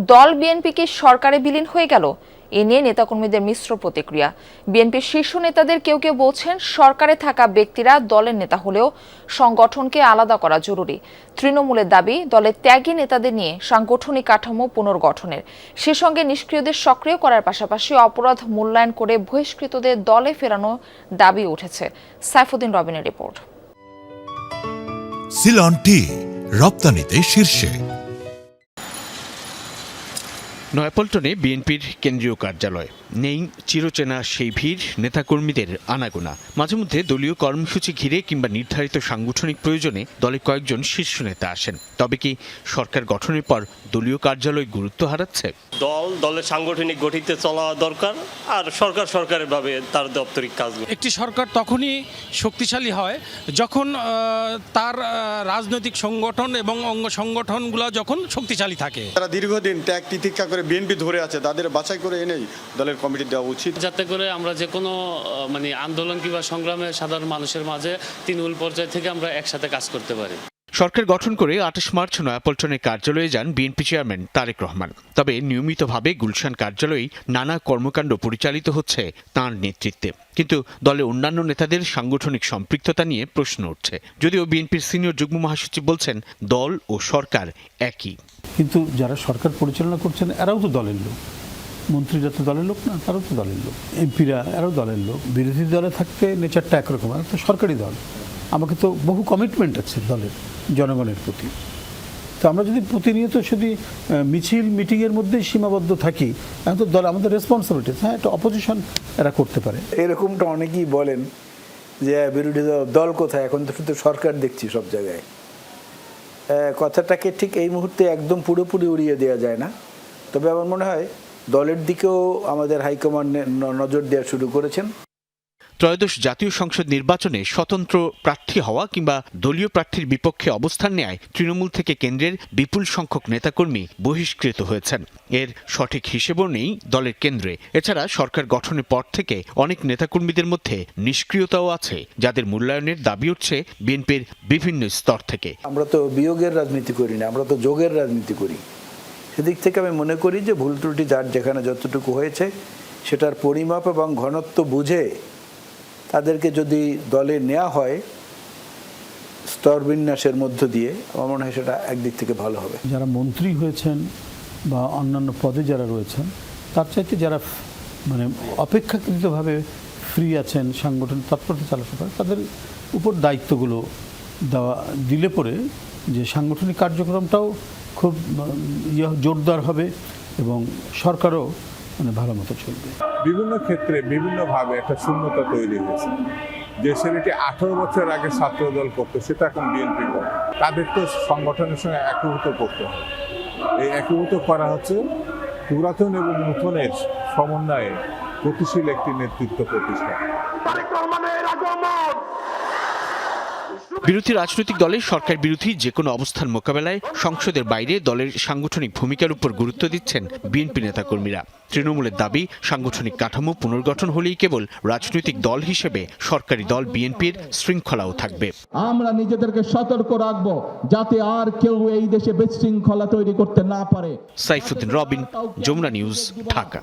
দল বিএনপি কি সরকারে বিলীন হয়ে গেল? এ নিয়ে নেতাকর্মীদের মিশ্র প্রতিক্রিয়া। বিএনপির শীর্ষ নেতাদের কেউ কেউ বলছেন সরকারে থাকা ব্যক্তিরা দলের নেতা হলেও সংগঠনকে আলাদা করা জরুরি। তৃণমূলের দাবি দলের ত্যাগী নেতাদের নিয়ে সাংগঠনিক কাঠামো পুনর্গঠনের, সে সঙ্গে নিষ্ক্রিয়দের সক্রিয় করার পাশাপাশি অপরাধ মূল্যায়ন করে বহিষ্কৃতদের দলে ফেরানোর দাবি উঠেছে। সাইফুদ্দিন রবিনের রিপোর্ট। সিলন টি রপ্তানিতে শীর্ষে। নয়াপল্টনে বিএনপির কেন্দ্রীয় কার্যালয় নেই চিরচেনা সেই ভিড়, নেতাকর্মীদের আনাগোনা। মাঝে মধ্যে দলীয় কর্মসূচি ঘিরে কিংবা নির্ধারিত সাংগঠনিক প্রয়োজনে দলে কয়েকজন শীর্ষ নেতা আসেন। তবে কি সরকার গঠনের পর দলীয় কার্যালয় গুরুত্ব হারাচ্ছে? দলের সাংগঠনিক গঠিতে চলা দরকার, আর সরকারের ভাবে তার দপ্তরিক কাজ। একটি সরকার তখনই শক্তিশালী হয় যখন তার রাজনৈতিক সংগঠন এবং অঙ্গ সংগঠনগুলো যখন শক্তিশালী থাকে। তারা দীর্ঘদিন ত্যাগ তিতিক্ষা করে বিএনপি ধরে আছে, তাদের বাছাই করে এনেই দলের কমিটি দেওয়া উচিত, যাতে করে আমরা যে কোনো আন্দোলন কিংবা সংগ্রামে সাধারণ মানুষের মাঝে তৃণমূল পর্যায় থেকে আমরা একসাথে কাজ করতে পারি। সরকার গঠন করে ২৮ মার্চ নয়াপল্টনের কার্যালয়ে যান বিএনপি চেয়ারম্যান তারেক রহমান। তবে নিয়মিতভাবে গুলশান কার্যালয়ে নানা কর্মকাণ্ড পরিচালিত হচ্ছে তাঁর নেতৃত্বে। কিন্তু দলের অন্যান্য নেতাদের সাংগঠনিক সম্পৃক্ততা নিয়ে প্রশ্ন উঠছে। যদিও বিএনপির সিনিয়র যুগ্ম মহাসচিব বলছেন দল ও সরকার একই। কিন্তু যারা সরকার পরিচালনা করছেন এরাও তো দলের লোক, মন্ত্রীরা তো দলের লোক না, তারাও তো দলের লোক, এমপিরা এরাও দলের লোক। বিরোধী দলে থাকতে নেচারটা একরকম, আর তো সরকারি দল, আমাকে তো বহু কমিটমেন্ট আছে দলের জনগণের প্রতি। তো আমরা যদি প্রতিনিয়ত শুধু মিছিল মিটিংয়ের মধ্যেই সীমাবদ্ধ থাকি, এখন তো দল আমাদের রেসপন্সিবিলিটি। হ্যাঁ, একটা অপোজিশন এরা করতে পারে। এরকমটা অনেকেই বলেন যে বিরোধী দল কোথায়, এখন তো শুধু সরকার দেখছি সব জায়গায়। কথাটাকে ঠিক এই মুহূর্তে একদম পুরোপুরি উড়িয়ে দেওয়া যায় না, তবে আমার মনে হয় দলের দিকেও আমাদের হাইকমান্ড নজর দেওয়া শুরু করেছেন। ত্রয়োদশ জাতীয় সংসদ নির্বাচনে স্বতন্ত্র প্রার্থী হওয়া কিংবা দলীয় প্রার্থীর বিপক্ষে অবস্থান নেয় তৃণমূল থেকে কেন্দ্রের বিপুল সংখ্যক নেতাকর্মী বহিষ্কৃত হয়েছেন। এর সঠিক হিসেবও নেই দলের কেন্দ্রে। এছাড়া সরকার গঠনের পর থেকে অনেক নেতাকর্মীদের মধ্যে নিষ্ক্রিয়তাও আছে, যাদের মূল্যায়নের দাবি উঠছে বিএনপির বিভিন্ন স্তর থেকে। আমরা তো বিয়োগের রাজনীতি করি না, আমরা তো যোগের রাজনীতি করি। সেদিক থেকে আমি মনে করি যে ভুল ত্রুটি যার যেখানে যতটুকু হয়েছে সেটার পরিমাপ এবং ঘনত্ব বুঝে তাদেরকে যদি দলে নেওয়া হয় স্তর বিন্যাসের মধ্য দিয়ে, আমার মনে হয় সেটা একদিক থেকে ভালো হবে। যারা মন্ত্রী হয়েছেন বা অন্যান্য পদে যারা রয়েছেন, তার চাইতে যারা অপেক্ষাকৃতভাবে ফ্রি আছেন, সাংগঠনিক তৎপরতা চালাতে পারে, তাদের উপর দায়িত্বগুলো দিলে পরে যে সাংগঠনিক কার্যক্রমটাও খুব জোরদার হবে এবং সরকারও ভালো মতো চলবে। বিভিন্ন ক্ষেত্রে বিভিন্নভাবে একটা শূন্যতা তৈরি হয়েছে। যে ছেলেটি 18 বছর আগে ছাত্র দল করতো সেটা এখন বিএনপি করে, তাদের তো সংগঠনের সঙ্গে একীভূত করতে হবে। এই একীভূত করা হচ্ছে পুরাতন এবং নতুনের সমন্বয়ে গতিশীল একটি নেতৃত্ব প্রতিষ্ঠা। বিরোধী রাজনৈতিক দলের সরকার বিরোধী যে কোনো অবস্থান মোকাবেলায় সংসদের বাইরে দলের সাংগঠনিক ভূমিকার উপর গুরুত্ব দিচ্ছেন বিএনপি নেতাকর্মীরা। তৃণমূলের দাবি সাংগঠনিক কাঠামো পুনর্গঠন হলেই কেবল রাজনৈতিক দল হিসেবে সরকারি দল বিএনপির শৃঙ্খলাও থাকবে। আমরা নিজেদেরকে সতর্ক রাখবো যাতে আর কেউ এই দেশে বিশৃঙ্খলা তৈরি করতে না পারে। সাইফুদ্দিন রবিন, যমুনা নিউজ, ঢাকা।